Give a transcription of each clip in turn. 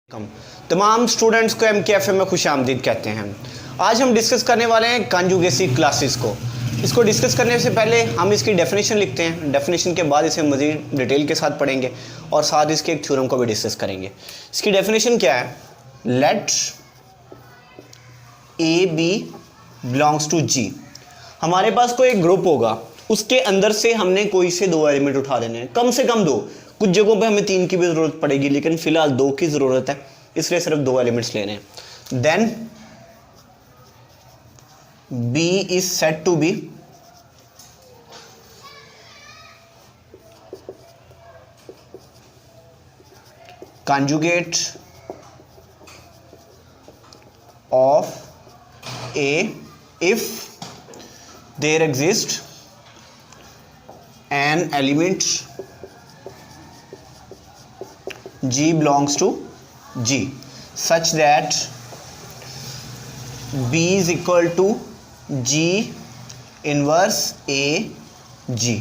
कम तमाम स्टूडेंट्स को MKFM में खुश आमदीद कहते हैं। आज हम डिस्कस करने वाले हैं कंजुगेसी क्लासेस को। इसको डिस्कस करने से पहले हम इसकी डेफिनेशन लिखते हैं। डेफिनेशन के बाद इसे मज़ीद डिटेल के साथ पढ़ेंगे और साथ इसके एक थ्योरम को भी डिस्कस करेंगे। इसकी डेफिनेशन क्या है? Let A B belongs to G. हमारे पास कोई एक ग्रुप होगा, उसके अंदर से हमने कोई से दो एलिमेंट उठा देने हैं, कम से कम दो। कुछ जगहों पे हमें तीन की भी ज़रूरत पड़ेगी, लेकिन फिलहाल दो की ज़रूरत है, इसलिए सिर्फ दो एलिमेंट्स लेने हैं। Then B is set to B conjugate of A if there exists an element G belongs to G such that B is equal to G inverse A G।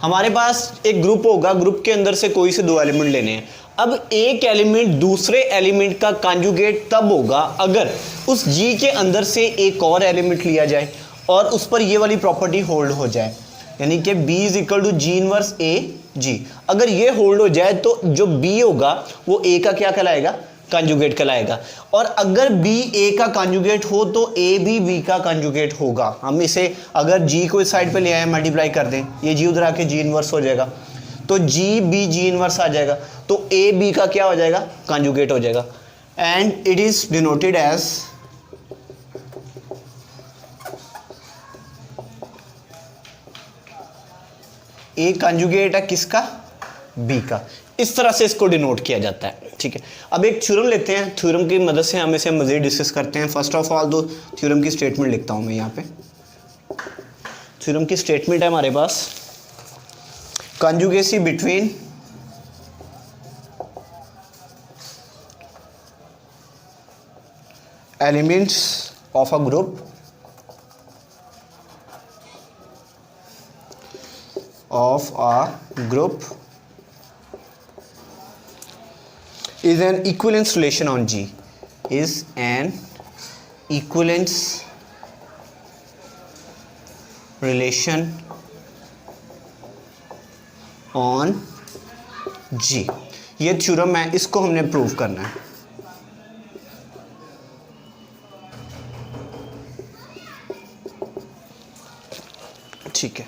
हमारे पास एक ग्रुप होगा, ग्रुप के अंदर से कोई से दो एलिमेंट लेने हैं। अब एक एलिमेंट दूसरे एलिमेंट का कॉन्जुगेट तब होगा अगर उस G के अंदर से एक और एलिमेंट लिया जाए और उस पर ये वाली प्रॉपर्टी होल्ड हो जाए, यानी कि B is equal to G inverse A G। अगर ये होल्ड हो जाए तो जो B होगा वो A का क्या कहलाएगा? कॉन्जुगेट कहलाएगा। और अगर B A का कॉन्जुगेट हो तो A भी B का कॉन्जुगेट होगा। हम इसे अगर G को इस साइड पे ले आए, मल्टीप्लाई कर दें, ये G उधर आके G इनवर्स हो जाएगा, तो G B G इनवर्स आ जाएगा, तो A B का क्या हो जाएगा? कॉन्जुगेट हो जाएगा। And it is denoted as A conjugate है किसका? B का। इस तरह से इसको डिनोट किया जाता है। ठीक है, अब एक थ्योरम लेते हैं, थ्योरम की मदद से हम इसे मज़ीद डिस्कस करते हैं। फर्स्ट ऑफ ऑल तो थ्योरम की स्टेटमेंट लिखता हूं मैं यहाँ पे। थ्योरम की स्टेटमेंट है हमारे पास, conjugacy between elements of a group is an equivalence relation on G, is an equivalence relation on G। ये थ्योरम है, इसको हमने प्रूव करना है। ठीक है,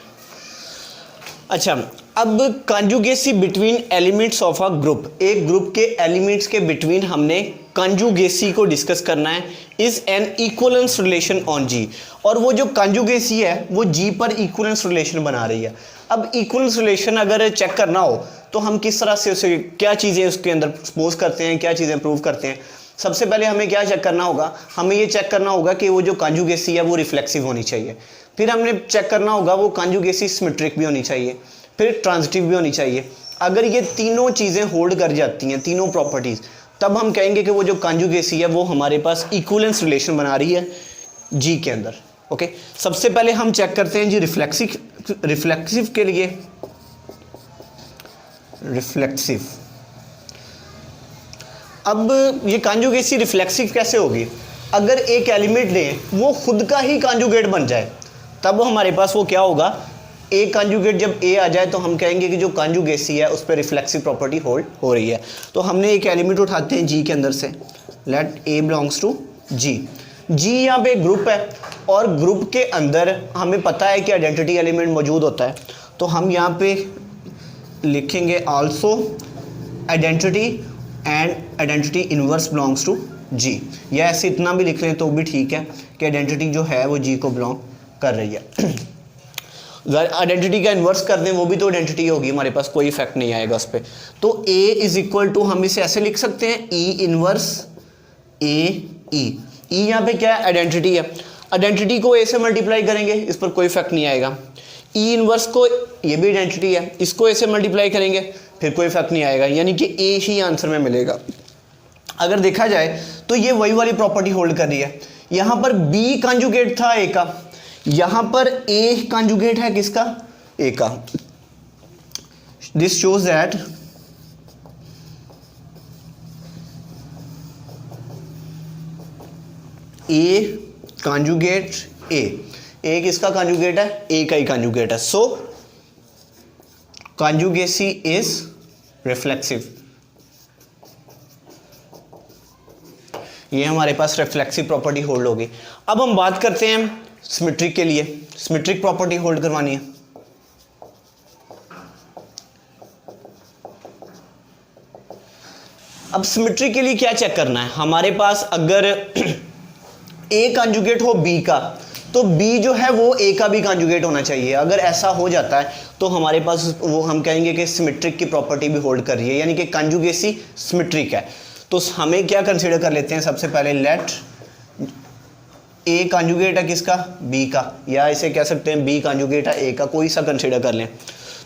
अच्छा, अब conjugacy between elements of a group, एक ग्रुप के एलिमेंट्स के बिटवीन हमने कंजुगेसी को डिस्कस करना है। Is an equivalence relation on G, और वो जो कंजुगेसी है वो जी पर इक्वलेंस रिलेशन बना रही है। अब इक्वलेंस रिलेशन अगर चेक करना हो तो हम किस तरह से उसे, क्या चीज़ें उसके अंदर सपोज करते हैं, क्या चीज़ें प्रूव करते हैं। सबसे पहले हमें क्या चेक करना होगा? हमें ये चेक करना होगा कि वो जो कंजुगेसी है वो रिफ्लेक्सिव होनी चाहिए। फिर हमने चेक करना होगा वो कंजुगेसी सिमेट्रिक भी होनी चाहिए, फिर ट्रांजिटिव भी होनी चाहिए। अगर ये तीनों चीज़ें होल्ड कर जाती हैं, तीनों प्रॉपर्टीज़, तब हम कहेंगे कि वो जो कंजुगेसी है वो हमारे पास इक्विवेलेंस रिलेशन बना रही है जी के अंदर। ओके, सबसे पहले हम चेक करते हैं जी रिफ्लेक्सिव के लिए। रिफ्लेक्सिव, अब ये कंजुगेसी रिफ्लेक्सिव कैसे होगी? अगर एक एलिमेंट लें वो खुद का ही कंजुगेट बन जाए, तब हमारे पास वो क्या होगा? ए कंजुगेट जब ए आ जाए तो हम कहेंगे कि जो कंजुगेसी है उस पर रिफ्लेक्सिव प्रॉपर्टी होल्ड हो रही है। तो हमने एक एलिमेंट उठाते हैं जी के अंदर से, लेट ए बिलोंग्स टू जी। जी यहाँ पे ग्रुप है और ग्रुप के अंदर हमें पता है कि आइडेंटिटी एलिमेंट मौजूद होता है, तो हम यहाँ पे लिखेंगे also identity and identity inverse belongs to G, या ऐसे इतना भी लिख लें तो भी ठीक है कि आइडेंटिटी जो है वो जी को बिलोंग कर रही है। अगर आइडेंटिटी का इन्वर्स कर दें वो भी तो आइडेंटिटी होगी, हमारे पास कोई इफेक्ट नहीं आएगा उस पर। तो A इज इक्वल टू, हम इसे ऐसे लिख सकते हैं, E inverse A E। E यहाँ पे क्या है? आइडेंटिटी है। आइडेंटिटी को A से मल्टीप्लाई करेंगे, इस पर कोई इफेक्ट नहीं आएगा। E इनवर्स को, ये भी आइडेंटिटी है, इसको A से मल्टीप्लाई करेंगे, फिर कोई इफेक्ट नहीं आएगा, यानी कि A ही आंसर में मिलेगा। अगर देखा जाए तो ये वही वाली प्रॉपर्टी होल्ड कर रही है। यहाँ पर B कंजुगेट था A का, यहां पर ए कंजुगेट है किसका, ए का। This shows that A conjugate A किसका कॉन्जुगेट है? ए का ही कॉन्जुगेट है। So conjugacy is reflexive. ये हमारे पास रिफ्लेक्सिव प्रॉपर्टी होल्ड होगी। अब हम बात करते हैं सिमेट्रिक के लिए। सिमेट्रिक प्रॉपर्टी होल्ड करवानी है। अब सिमेट्री के लिए क्या चेक करना है? हमारे पास अगर ए कॉन्जुगेट हो बी का, तो बी जो है वो ए का भी कॉन्जुगेट होना चाहिए। अगर ऐसा हो जाता है तो हमारे पास वो हम कहेंगे कि सिमेट्रिक की प्रॉपर्टी भी होल्ड कर रही है, यानी कि कॉन्जुगेसी सिमेट्रिक है। तो हमें क्या कंसीडर कर लेते हैं? सबसे पहले लेट ए कॉन्जुगेट है किसका? बी का, या इसे कह सकते हैं बी कॉन्जुगेट है ए का, कोई सा कंसीडर कर लें।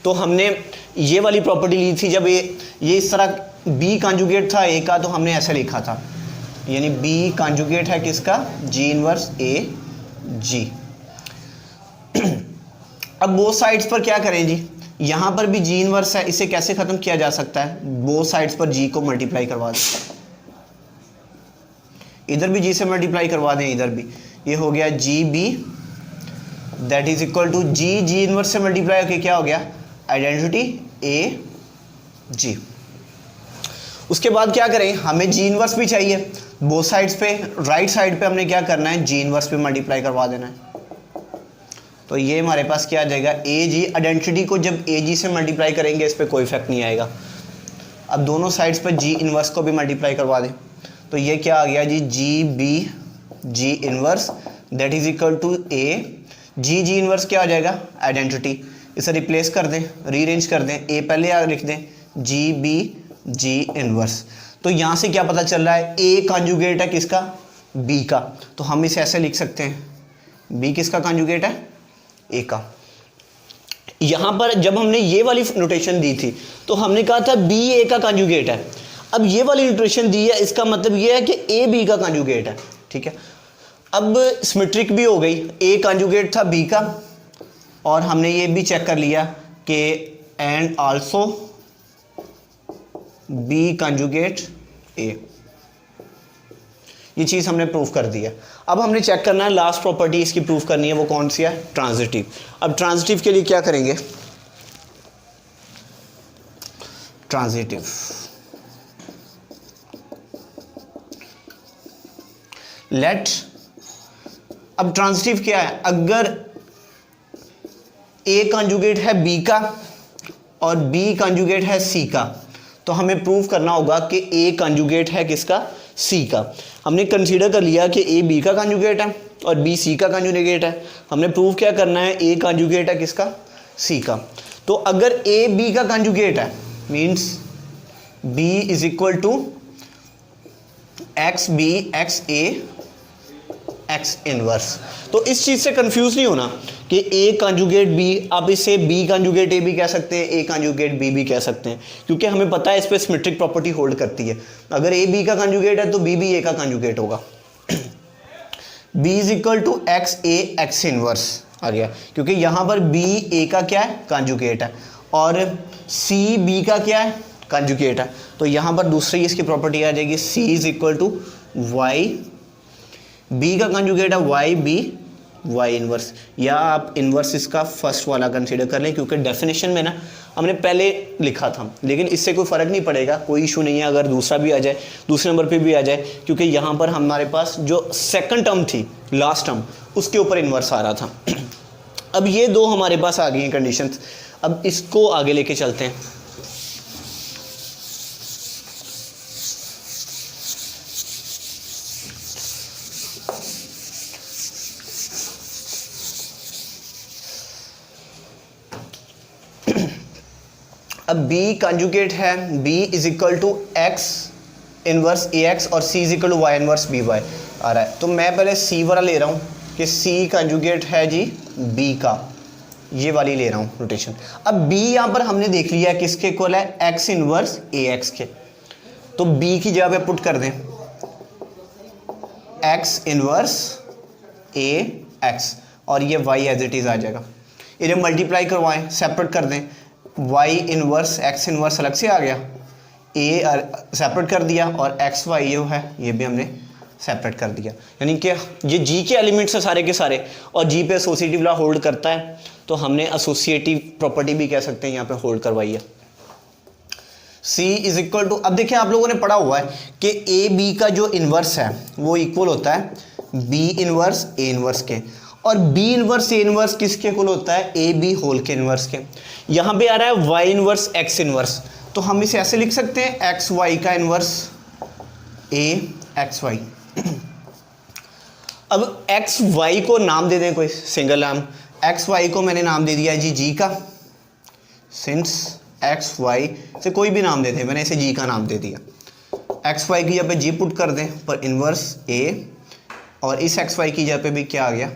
तो हमने ये वाली प्रॉपर्टी ली थी जब ये इस तरह बी कॉन्जुगेट था ए का, तो हमने ऐसे लिखा था, यानी बी कॉन्जुगेट है किसका? जी इनवर्स ए जी। अब बोथ साइड्स पर क्या करें जी? यहां पर भी जी इनवर्स है, इसे कैसे खत्म किया जा सकता है? बोथ साइड्स पर जी को मल्टीप्लाई करवा दें, इधर भी जी से मल्टीप्लाई करवा दें, इधर भी। ये हो गया G B that is equal to G inverse से मल्टीप्लाई होकर क्या हो गया? Identity A G. उसके बाद क्या करें? हमें जी इनवर्स भी चाहिए बोथ साइड्स पे। राइट साइड पे हमने क्या करना है? जी इनवर्स पे मल्टीप्लाई करवा देना है। तो ये हमारे पास क्या आ जाएगा? ए जी। आइडेंटिटी को जब ए जी से मल्टीप्लाई करेंगे इस पर कोई इफेक्ट नहीं आएगा। अब दोनों साइड्स पर जी इनवर्स को भी मल्टीप्लाई करवा दें, तो ये क्या आ गया G? G B G inverse that is equal to A G inverse क्या आ जाएगा? आइडेंटिटी। इसे रिप्लेस कर दें, रीअरेंज कर दें, ए पहले लिख दें, जी बी जी इनवर्स। तो यहां से क्या पता चल रहा है? ए कॉन्जुगेट है किसका? बी का। तो हम इसे ऐसे लिख सकते हैं, बी किसका कॉन्जुगेट है? ए का। यहां पर जब हमने ये वाली नोटेशन दी थी तो हमने कहा था बी ए का कॉन्जुगेट है। अब ये वाली नोटेशन दी है, इसका मतलब ये है कि ए बी का कॉन्जुगेट है। ठीक है, अब सिमेट्रिक भी हो गई, ए कॉन्जुगेट था बी का, और हमने ये भी चेक कर लिया कि एंड आल्सो बी कॉन्जुगेट ए। ये चीज़ हमने प्रूफ कर दी है। अब हमने चेक करना है, लास्ट प्रॉपर्टी इसकी प्रूफ करनी है, वो कौन सी है? ट्रांजिटिव। अब ट्रांजिटिव के लिए क्या करेंगे? ट्रांजिटिव लेट, अब ट्रांजिटिव क्या है? अगर ए कॉन्जुगेट है बी का और बी कॉन्जुगेट है सी का, तो हमें प्रूव करना होगा कि ए कॉन्जुगेट है किसका? सी का। हमने कंसीडर कर लिया कि ए बी का कॉन्जुगेट है और बी सी का कॉन्जुगेट है। हमने प्रूव क्या करना है? ए कॉन्जुगेट है किसका? सी का। तो अगर ए बी का कॉन्जुगेट है means B is equal to X B X A X inverse. तो इस चीज से कंफ्यूज नहीं होना कि ए कॉन्जुगेट बी, आप इसे बी कॉन्जुगेट ए भी कह सकते हैं, ए कॉन्जुगेट बी भी कह सकते हैं, क्योंकि हमें पता है इस पे सिमेट्रिक प्रॉपर्टी होल्ड करती है। अगर ए बी का कॉन्जुगेट है तो बी भी ए का कॉन्जुगेट होगा। B is equal to X A X inverse आ गया, क्योंकि यहां पर बी ए का क्या है? कॉन्जुगेट है, और सी बी का क्या है? कॉन्जुगेट है। तो यहां पर दूसरी इसकी प्रॉपर्टी आ जाएगी, C is equal to Y, B का कॉन्जुगेट है वाई बी वाई इनवर्स, या आप इनवर्स इसका फर्स्ट वाला कंसीडर कर लें, क्योंकि डेफिनेशन में ना हमने पहले लिखा था, लेकिन इससे कोई फ़र्क नहीं पड़ेगा, कोई इशू नहीं है अगर दूसरा भी आ जाए, दूसरे नंबर पे भी आ जाए, क्योंकि यहाँ पर हमारे पास जो सेकंड टर्म थी, लास्ट टर्म, उसके ऊपर इनवर्स आ रहा था। अब ये दो हमारे पास आ गई हैं कंडीशंस। अब इसको आगे लेके चलते हैं। अब B कॉन्जुगेट है, B is equal to X inverse A X और C is equal to Y inverse B Y आ रहा है। तो मैं पहले C वाला ले रहा हूँ कि C कॉन्जुगेट है जी B का, ये वाली ले रहा हूँ रोटेशन। अब B यहाँ पर हमने देख लिया है किसके इक्वल है? एक्स इनवर्स ए एक्स के। तो B की जगह पे पुट कर दें एक्स इनवर्स ए एक्स, और ये वाई एज इट इज़ आ जाएगा। इन्हें मल्टीप्लाई करवाएं, सेपरेट कर दें, वाई इनवर्स एक्स इनवर्स अलग से आ गया, ए सेपरेट कर दिया, और एक्स वाई जो है ये भी हमने सेपरेट कर दिया, यानी कि ये जी के एलिमेंट्स हैं सारे के सारे, और जी पे एसोसिएटिव लॉ होल्ड करता है, तो हमने एसोसिएटिव प्रॉपर्टी भी कह सकते हैं यहाँ पे होल्ड करवाई है। C इज इक्वल टू, अब देखिए आप लोगों ने पढ़ा हुआ है कि ए बी का जो इन्वर्स है वो इक्वल होता है बी इन्वर्स ए इन्वर्स के, और बी इन्वर्स ए इन्वर्स किसके इक्वल होता है, ए बी होल के इन्वर्स के। यहाँ पे आ रहा है वाई इन्वर्स एक्स इन्वर्स, तो हम इसे ऐसे लिख सकते हैं एक्स वाई का इन्वर्स ए एक्स वाई। अब एक्स वाई को नाम दे दें कोई सिंगल नाम, एक्स वाई को मैंने नाम दे दिया जी जी का, सिंस एक्स वाई से कोई भी नाम देते हैं, मैंने इसे जी का नाम दे दिया। एक्स वाई की जगह पे जी पुट कर दें पर इन्वर्स ए, और इस एक्स वाई की जगह पे भी क्या आ गया,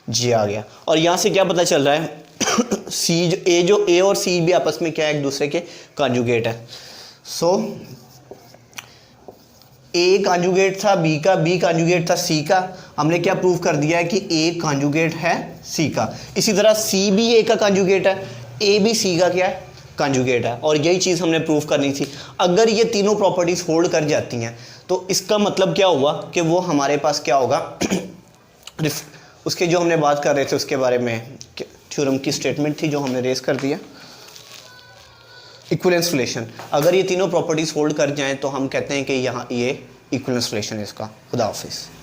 जी आ गया। और यहाँ से क्या पता चल रहा है सी जो ए और सी भी आपस में क्या है, एक दूसरे के कॉन्जुगेट है। सो ए कॉन्जुगेट था बी का, बी कॉन्जुगेट था सी का, हमने क्या प्रूव कर दिया है कि ए कॉन्जुगेट है सी का। इसी तरह सी भी ए का कॉन्जुगेट है, ए भी सी का क्या है, कॉन्जुगेट है, और यही चीज़ हमने प्रूव करनी थी। अगर ये तीनों प्रॉपर्टीज होल्ड कर जाती हैं तो इसका मतलब क्या हुआ कि वो हमारे पास क्या होगा उसके जो हमने बात कर रहे थे उसके बारे में, थ्योरम की स्टेटमेंट थी जो हमने रेस कर दिया, इक्विवेलेंस रिलेशन। अगर ये तीनों प्रॉपर्टीज होल्ड कर जाएं तो हम कहते हैं कि यहाँ ये इक्विवेलेंस रिलेशन है इसका। खुदा हाफिज़।